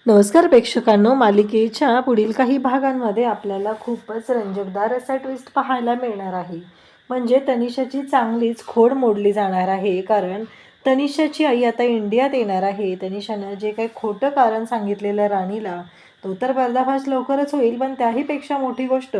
नमस्कार प्रेक्षकांनो, मालिकेच्या पुढील काही भागांमध्ये आपल्याला खूपच रंजकदार असा ट्विस्ट पाहायला मिळणार आहे. म्हणजे तनिषाची चांगलीच खोड मोडली जाणार आहे. कारण तनिषाची आई आता इंडियात येणार आहे. तनिषानं जे काही खोटं कारण सांगितलेलं राणीला, तो तर पर्दाफाश लवकरच होईल. पण त्याहीपेक्षा मोठी गोष्ट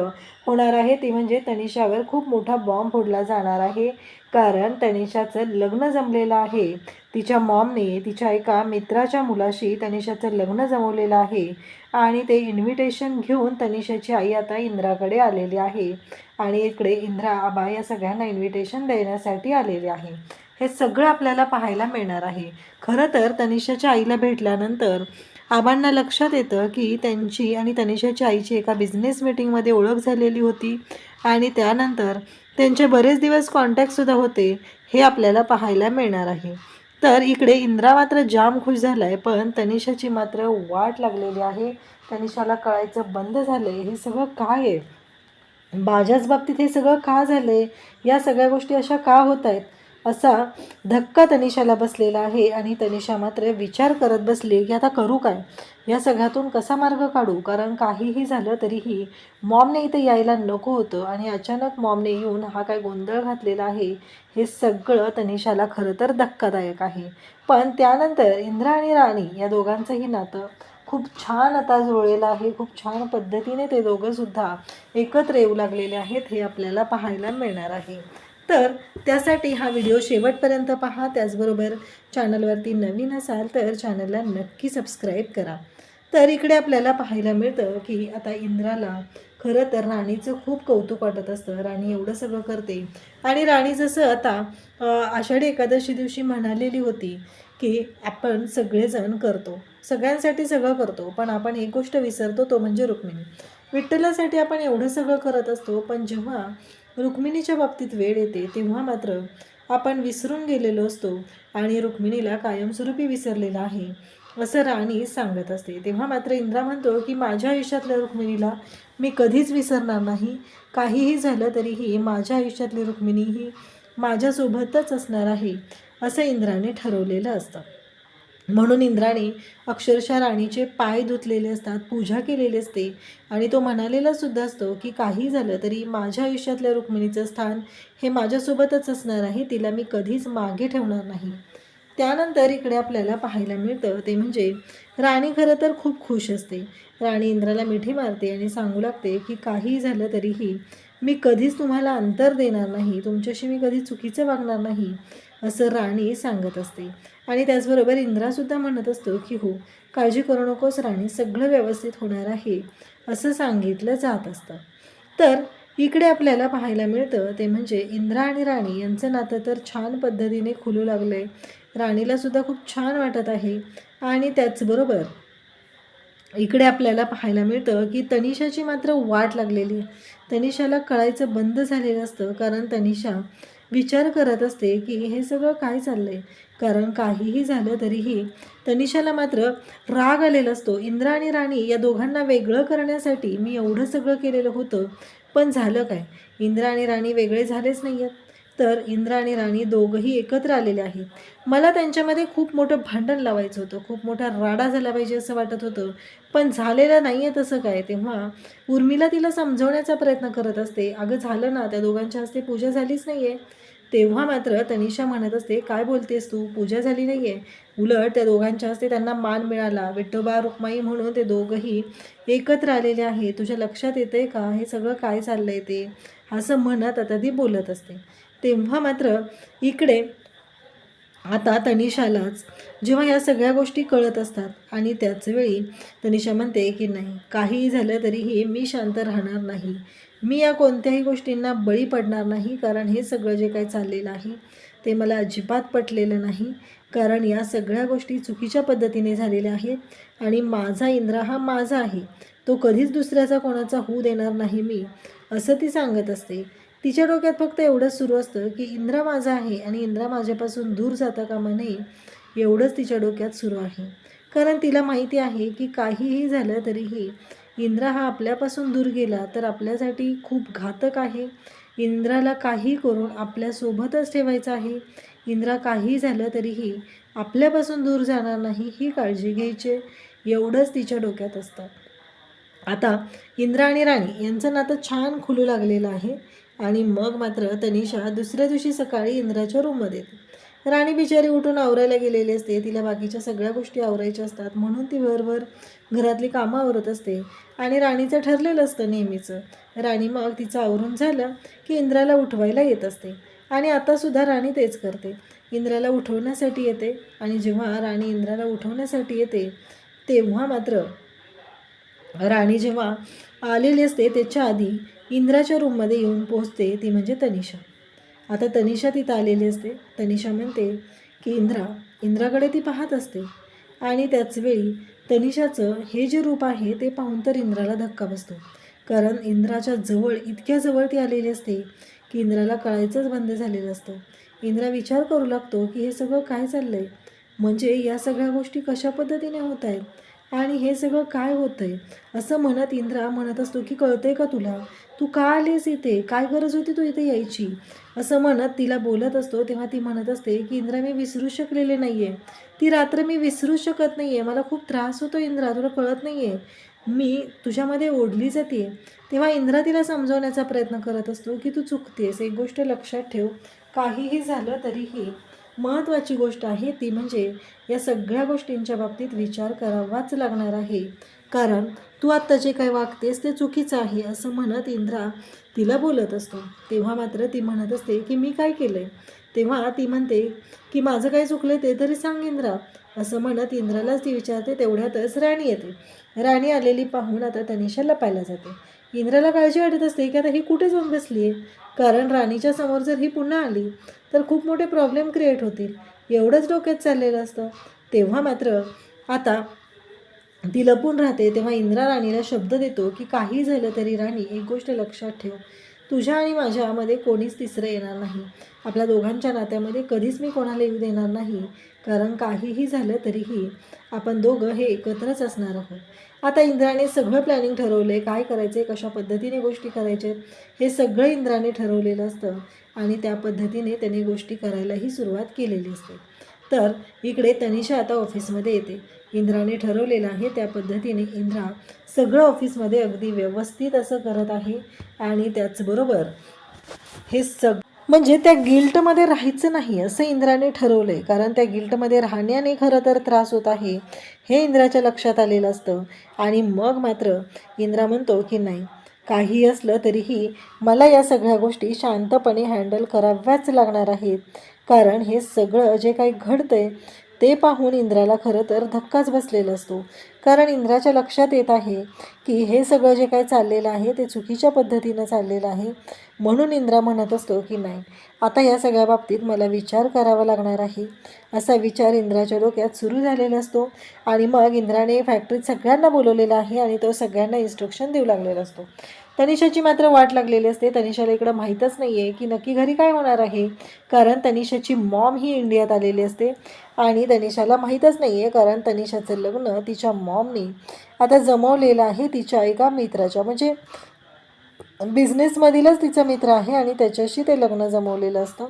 होणार आहे ती म्हणजे तनिषावर खूप मोठा बॉम्ब फोडला जाणार आहे. कारण तनिषाचं लग्न जमलेलं आहे. तिच्या मॉमने तिच्या एका मित्राच्या मुलाशी तनिषाचं लग्न जमवलेलं आहे आणि ते इन्व्हिटेशन घेऊन तनिषाची आई आता इंद्राकडे आलेली आहे आणि इकडे इंद्रा आबा या सगळ्यांना इन्व्हिटेशन देण्यासाठी आलेले आहे. हे सगळं आपल्याला पाहायला मिळणार आहे. खरं तर तनिषाच्या आईला भेटल्यानंतर आबांना लक्षात येतं की त्यांची आणि तनिषाच्या आईची एका बिझनेस मीटिंगमध्ये ओळख झालेली होती आणि त्यानंतर त्यांचे बरेच दिवस कॉन्टॅक्टसुद्धा होते. हे आपल्याला पाहायला मिळणार आहे. तर इकडे इंद्रा मात्र जाम खुश झालाय, पण तनिषाची मात्र वाट लागलेली आहे. तनिषाला कळायचं बंद झालंय हे सगळं काय आहे, माझ्याच बाबतीत हे सगळं का झालंय, या सगळ्या गोष्टी अशा का होत आहेत, असा धक्का तनिषाला बसलेला आहे. आणि तनिषा मात्र विचार करत बसली की आता करू काय, या सगळ्यातून कसा मार्ग काढू. कारण काहीही झालं तरीही मॉमने इथे यायला नको होतं आणि अचानक मॉमने येऊन हा काय गोंधळ घातलेला आहे. हे सगळं तनिषाला खरं तर धक्कादायक आहे. पण त्यानंतर इंद्रा आणि राणी या दोघांचंही नातं खूप छान आता जुळलेलं आहे. खूप छान पद्धतीने ते दोघंसुद्धा एकत्र येऊ लागलेले आहेत. हे आपल्याला पाहायला मिळणार आहे. तर त्यासाठी हा व्हिडिओ शेवटपर्यंत पहा. त्याचबरोबर चॅनलवरती नवीन असाल तर चॅनलला नक्की सबस्क्राईब करा. तर इकडे आपल्याला पाहायला मिळतं की आता इंद्राला खरं तर राणीचं खूप कौतुक वाटत असतं. राणी एवढं सगळं करते आणि राणी जसं आता आषाढी एकादशी दिवशी म्हणालेली होती की आपण सगळेजण करतो, सगळ्यांसाठी सगळं करतो, पण आपण एक गोष्ट विसरतो, तो म्हणजे रुक्मिणी. विठ्ठलासाठी आपण एवढं सगळं करत असतो, पण जेव्हा रुक्मिणीच्या बाबतीत वेळ येते तेव्हा मात्र आपण विसरून गेलेलो असतो आणि रुक्मिणीला कायमस्वरूपी विसरलेलं आहे, असं राणी सांगत असते. तेव्हा मात्र इंद्रा म्हणतो की माझ्या आयुष्यातल्या रुक्मिणीला मी कधीच विसरणार नाही. काहीही झालं तरीही माझ्या आयुष्यातली रुक्मिणी ही माझ्यासोबतच असणार आहे, असं इंद्राने ठरवलेलं असतं. म्हणून इंद्राने अक्षरशः राणीचे पाय धुतलेले असतात, पूजा केलेली असते आणि तो म्हणालेला सुद्धा असतो की काही झालं तरी माझ्या आयुष्यातल्या रुक्मिणीचं स्थान हे माझ्यासोबतच असणार आहे, तिला मी कधीच मागे ठेवणार नाही. त्यानंतर इकडे आपल्याला पाहायला मिळतं ते म्हणजे राणी खरं तर खूप खुश असते. राणी इंद्राला मिठी मारते आणि सांगू लागते की काहीही झालं तरीही मी कधीच तुम्हाला अंतर देणार नाही, तुमच्याशी मी कधी चुकीचं वागणार नाही, असं राणी सांगत असते. आणि त्याचबरोबर इंद्रासुद्धा म्हणत असतो की हो, काळजी करू नकोस राणी, सगळं व्यवस्थित होणार आहे, असं सांगितलं जात असतं. तर इकडे आपल्याला पाहायला मिळतं ते म्हणजे इंद्रा आणि राणी यांचं नातं तर छान पद्धतीने खुलू लागलं आहे. राणीलासुद्धा खूप छान वाटत आहे. आणि त्याचबरोबर इकडे आपल्याला पाहायला मिळतं की तनिषाची मात्र वाट लागलेली आहे. तनिषाला कळायचं बंद झालेलं असतं, कारण तनिषा विचार करत असते की हे सगळं काय चाललं आहे. कारण काहीही झालं तरीही तनिषाला मात्र राग आलेला असतो. इंद्रा आणि राणी या दोघांना वेगळं करण्यासाठी मी एवढं सगळं केलेलं होतं, पण झालं काय, इंद्रा आणि राणी वेगळे झालेच नाही आहेत. तर इंद्रा आणि राणी दोघंही एकत्र आलेले आहेत. मला त्यांच्यामध्ये खूप मोठं भांडण लावायचं होतं, खूप मोठा राडा झाला पाहिजे असं वाटत होतं, पण झालेलं नाही आहे तसं काय. तेव्हा उर्मिला तिला समजवण्याचा प्रयत्न करत असते, अगं झालं ना, त्या दोघांच्या हस्ते पूजा झालीच नाही आहे. तेव्हा मात्र तनिषा म्हणत असते, काय बोलतेस तू, पूजा झाली नाही आहे, उलट त्या दोघांच्या हस्ते त्यांना मान मिळाला, विठोबा रुक्माई म्हणून ते दोघंही एकत्र आलेले आहे, तुझ्या लक्षात येते का हे सगळं काय चाललं आहे ते, असं म्हणत आता ती बोलत असते. तेव्हा मात्र इकडे आता तनिषालाच जेव्हा या सगळ्या गोष्टी कळत असतात आणि त्याचवेळी तनिषा म्हणते की नाही, काहीही झालं तरीही मी शांत राहणार नाही, मी या कोणत्याही गोष्टींना बळी पडणार नाही. कारण हे सगळं जे काही चाललेलं आहे ते मला अजिबात पटलेलं नाही. कारण या सगळ्या गोष्टी चुकीच्या पद्धतीने झालेल्या आहेत आणि माझा इंद्रा हा माझा आहे, तो कधीच दुसऱ्याचा कोणाचा होऊ देणार नाही मी, असं ती सांगत असते. तिच्या डोक्यात फक्त एवढंच सुरू असतं की इंद्रा माझा आहे आणि इंद्रा माझ्यापासून दूर जाता कामा नये, एवढंच तिच्या डोक्यात सुरू आहे. कारण तिला माहिती आहे की काहीही झालं तरीही इंद्रा हा आपल्यापासून दूर गेला तर आपल्यासाठी खूप घातक आहे. इंद्राला काही करून आपल्यासोबतच ठेवायचं आहे. इंद्रा काही झालं तरीही आपल्यापासून दूर जाणार नाही, ही काळजी घ्यायची. एवढंच तिच्या डोक्यात असतं. आता इंद्रा आणि राणी यांचं नातं छान खुलू लागलेलं आहे. आणि मग मात्र तनिषा दुसऱ्या दिवशी सकाळी इंद्राच्या रूममध्ये येते. राणी बिचारी उठून आवरायला गेलेली असते. तिला बाकीच्या सगळ्या गोष्टी आवरायच्या असतात, म्हणून ती भरभर घरातली कामं आवरत असते. आणि राणीचं ठरलेलं असतं नेहमीचं. राणी मग तिचं आवरून झालं की इंद्राला उठवायला येत असते. आणि आतासुद्धा राणी तेच करते, इंद्राला उठवण्यासाठी येते. आणि जेव्हा राणी इंद्राला उठवण्यासाठी येते तेव्हा मात्र राणी जेव्हा आलेली असते त्याच्या आधी इंद्राच्या रूममध्ये येऊन पोहोचते ती म्हणजे तनिषा. आता तनिषा तिथं आलेली असते. तनिषा म्हणते की इंद्राकडे ती पाहत असते. आणि त्याचवेळी तनिषाचं हे जे रूप आहे ते पाहून तर इंद्राला धक्का बसतो. कारण इंद्राच्या जवळ, इतक्या जवळ ती आलेली असते की इंद्राला कळायचंच बंद झालेलं असतं. इंद्रा विचार करू लागतो की हे सगळं काय चाललं आहे, म्हणजे या सगळ्या गोष्टी कशा पद्धतीने होत आहेत आणि हे सगळं काय होतं आहे. असं म्हणत इंद्रा म्हणत असतो की कळतंय का तुला, तू का आलीस इथे, काय गरज होती तू इथे यायची. असं म्हणत तिला बोलत असतो. तेव्हा ती म्हणत असते की इंद्रा मी विसरू शकलेले नाही आहे, ती रात्र मी विसरू शकत नाही आहे, मला खूप त्रास होतो इंद्रा, तुला कळत नाही आहे, मी तुझ्यामध्ये ओढली जाते. तेव्हा इंद्रा तिला समजवण्याचा प्रयत्न करत असतो की तू चुकतेस, एक गोष्ट लक्षात ठेव, काहीही झालं तरीही महत्त्वाची गोष्ट आहे ती म्हणजे या सगळ्या गोष्टींच्या बाबतीत विचार करावाच लागणार आहे. कारण तू आत्ता जे काय वागतेस ते चुकीचं आहे, असं म्हणत इंद्रा तिला बोलत असतो. तेव्हा मात्र ती म्हणत असते की मी काय केलं आहे. तेव्हा ती म्हणते की माझं काय चुकलं ते तरी सांग इंद्रा. असं म्हणत इंद्रालाच ती विचारते. तेवढ्यातच राणी येते. राणी आलेली पाहून आता तनिषा लपायला जाते. इंद्राला काळजी वाटत असते की आता ही कुठे जाऊन बसली आहे, कारण राणीच्या समोर जर ही पुन्हा आली तर खूप मोठे प्रॉब्लेम क्रिएट होतील, एवढंच डोक्यात चाललेलं असतं. तेव्हा मात्र आता ती लपून राहते. तेव्हा इंद्रा राणीला शब्द देतो की काही झालं तरी राणी एक गोष्ट लक्षात ठेव, तुझ्या आणि माझ्यामध्ये कोणीच तिसरं येणार नाही. आपल्या दोघांच्या नात्यामध्ये कधीच मी कोणाला येऊ देणार नाही, कारण काहीही झालं तरीही आपण दोघं हे एकत्रच असणार आहोत. आता इंद्राने सगळं प्लॅनिंग ठरवलं आहे, काय करायचं आहे, कशा पद्धतीने गोष्टी करायच्या हे सगळं इंद्राने ठरवलेलं असतं. आणि त्या पद्धतीने त्याने गोष्टी करायलाही सुरुवात केलेली असते. तर इकडे तनिषा आता ऑफिसमध्ये येते. इंद्राने ठरवलेलं आहे त्या पद्धतीने इंद्रा सगळं ऑफिसमध्ये अगदी व्यवस्थित असं करत आहे. आणि त्याचबरोबर हे म्हणजे त्या गिल्टमध्ये राहायचं नाही असं इंद्राने ठरवलं आहे, कारण त्या गिल्टमध्ये राहण्याने खरं तर त्रास होत आहे हे इंद्राच्या लक्षात आलेलं असतं. आणि मग मात्र इंद्रा म्हणतो की नाही, काही असलं तरीही मला या सगळ्या गोष्टी शांतपणे हँडल कराव्याच लागणार आहेत. कारण हे सगळं जे काही घडतं आहे ते पाहून इंद्राला खरं तर धक्काच बसलेला असतो. कारण इंद्राच्या लक्षात येत आहे की हे सगळं जे काही चाललेलं आहे ते चुकीच्या पद्धतीनं चाललेलं आहे. म्हणून इंद्रा म्हणत असतो की नाही, आता या सगळ्या बाबतीत मला विचार करावा लागणार आहे. असा विचार इंद्राच्या डोक्यात सुरू झालेला असतो. आणि मग इंद्राने फॅक्टरीत सगळ्यांना बोलवलेलं आहे आणि तो सगळ्यांना इन्स्ट्रक्शन देऊ लागलेला असतो. तनिषाची मात्र वाट लागलेली असते. तनिषाला इकडं माहीतच नाही आहे की नक्की घरी काय होणार आहे, कारण तनिषाची मॉम ही इंडियात आलेली असते. आणि तनिषाला माहीतच नाही आहे, कारण तनिषाचं लग्न तिच्या मॉमने आता जमवलेलं आहे तिच्या एका मित्राच्या, म्हणजे बिझनेसमधीलच तिचा मित्र आहे आणि त्याच्याशी ते लग्न जमवलेलं असतं.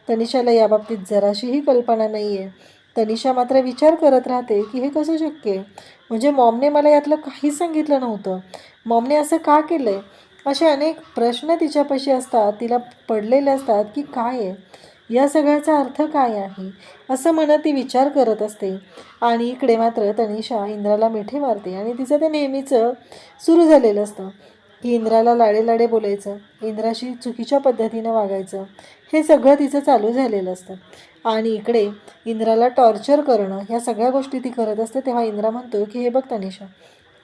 तनिषाला याबाबतीत जराशीही कल्पना नाही आहे. तनिषा मात्र विचार करत राहते की हे कसं शक्य आहे, म्हणजे मॉमने मला यातलं काहीच सांगितलं नव्हतं, मॉमने असं का केलं आहे. असे अनेक प्रश्न तिच्यापाशी असतात, तिला पडलेले असतात की काय आहे, या सगळ्याचा अर्थ काय आहे, असं म्हणत ती विचार करत असते. आणि इकडे मात्र तनिषा इंद्राला मिठी मारते आणि तिचं ते नेहमीचं सुरू झालेलं असतं की इंद्राला लाडे लाडे बोलायचं, इंद्राशी चुकीच्या पद्धतीनं वागायचं, हे सगळं तिचं चालू झालेलं असतं. आणि इकडे इंद्राला टॉर्चर करणं ह्या सगळ्या गोष्टी ती करत असते. तेव्हा इंद्रा म्हणतो की हे बघ तनिषा,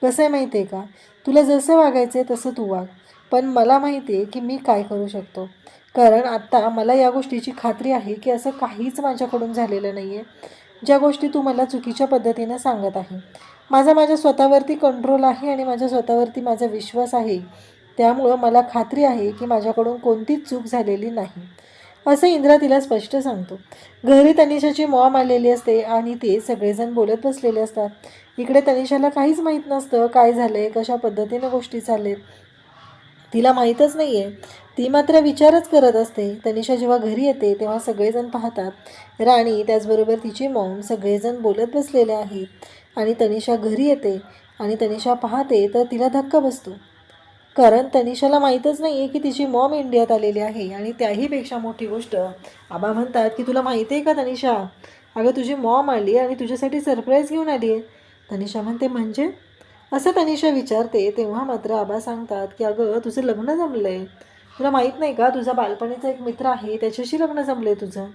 कसं आहे माहिती आहे का, तुला जसं वागायचं आहे तसं तू वाग, पण मला माहिती आहे की मी काय करू शकतो. कारण आत्ता मला या गोष्टीची खात्री आहे की असं काहीच माझ्याकडून झालेलं नाही आहे, ज्या गोष्टी तू मला चुकीच्या पद्धतीनं सांगत आहे. माझ्या स्वतःवरती कंट्रोल आहे आणि माझ्या स्वतःवरती माझा विश्वास आहे, त्यामुळं मला खात्री आहे की माझ्याकडून कोणतीच चूक झालेली नाही, असं इंद्रा तिला स्पष्ट सांगतो. घरी तनिषाची मॉम आलेली असते आणि ते सगळेजण बोलत बसलेले असतात. इकडे तनिषाला काहीच माहीत नसतं काय झालं आहे, कशा पद्धतीनं गोष्टी चाललेत, तिला माहीतच नाही आहे. ती मात्र विचारच करत असते. तनिषा जेव्हा घरी येते तेव्हा सगळेजण पाहतात राणी त्याचबरोबर तिची मॉम सगळेजण बोलत बसलेले आहेत. आणि तनिषा घरी येते आणि तनिषा पाहते तर तिला धक्का बसतो. कारण तनिषाला माहीतच नाही आहे की तिची मॉम इंडियात आलेली आहे. आणि त्याहीपेक्षा मोठी गोष्ट, आबा म्हणतात की तुला माहिती आहे का तनिषा, अगं तुझी मॉम आली आणि तुझ्यासाठी सरप्राईज घेऊन आली आहे. तनिषा म्हणते म्हणजे, असं तनिषा विचारते. तेव्हा मात्र आबा सांगतात की अगं तुझं लग्न जमलं आहे. तुला माहीत नाही का, तुझा बालपणीचा एक मित्र आहे त्याच्याशी लग्न जमलं आहे तुझं.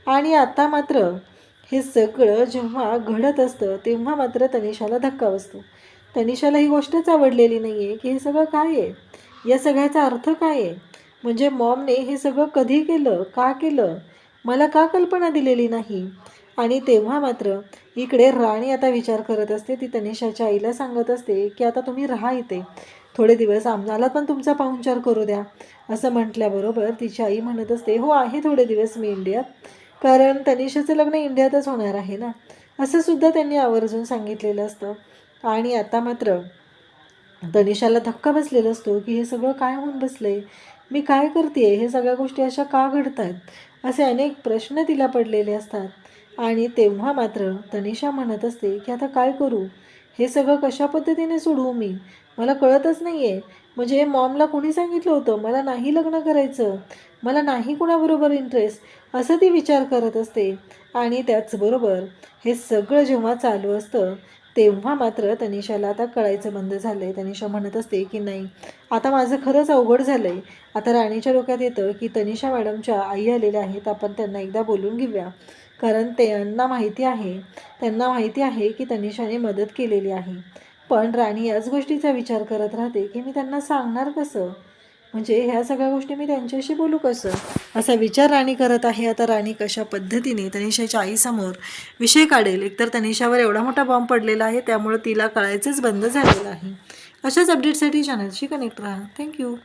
आणि आता मात्र हे सगळं जेव्हा घडत असतं तेव्हा मात्र तनिषाला धक्का बसतो. तनिषाला ही गोष्टच आवडलेली नाही आहे की हे सगळं काय आहे, या सगळ्याचा अर्थ काय आहे. म्हणजे मॉमने हे सगळं कधी केलं, का केलं, मला का कल्पना दिलेली नाही. आणि तेव्हा मात्र इकडे राणी आता विचार करत असते. ती तनिषाच्या आईला सांगत असते की आता तुम्ही राहा इथे थोडे दिवस, आम्हाला पण तुमचा पाहुणचार करू द्या. असं म्हटल्याबरोबर तिची आई म्हणत असते, हो आहे थोडे दिवस मी इंडियात, कारण तनिषाचं लग्न इंडियातच होणार आहे ना, असं सुद्धा त्यांनी आवर्जून सांगितलेलं असतं. आणि आता मात्र तनिषाला धक्का बसलेला असतो की हे सगळं काय होऊन बसले, मी काय करते, हे सगळ्या गोष्टी अशा का घडत आहेत, असे अनेक प्रश्न तिला पडलेले असतात. आणि तेव्हा मात्र तनिषा म्हणत असते की आता काय करू, हे सगळं कशा पद्धतीने सोडवू मी, मला कळतच नाही आहे. म्हणजे मॉमला कोणी सांगितलं होतं मला नाही लग्न करायचं, मला नाही कुणाबरोबर इंटरेस्ट, असं ती विचार करत असते. आणि त्याचबरोबर हे सगळं जेव्हा चालू असतं तेव्हा मात्र तनिषाला आता कळायचं बंद झालं आहे. तनिषा म्हणत असते की नाही, आता माझं खरंच अवघड झालं आहे. आता राणीच्या डोक्यात येतं की तनिषा मॅडमच्या आई आलेल्या आहेत, आपण त्यांना एकदा बोलून घेऊया. कारण त्यांना माहिती आहे की तनिषाने मदत केलेली आहे. पण राणी याच गोष्टीचा विचार करत राहते की मी त्यांना सांगणार कसं, म्हणजे ह्या सगळ्या गोष्टी मी त्यांच्याशी बोलू कसं, असा विचार राणी करत आहे. आता राणी कशा पद्धतीने तनिषाच्या आईसमोर विषय काढेल. एकतर तनिषावर एवढा मोठा बॉम्ब पडलेला आहे त्यामुळे तिला कळायचंच बंद झालेलं आहे. अशाच अपडेटसाठी चॅनलशी कनेक्ट राहा. थँक्यू.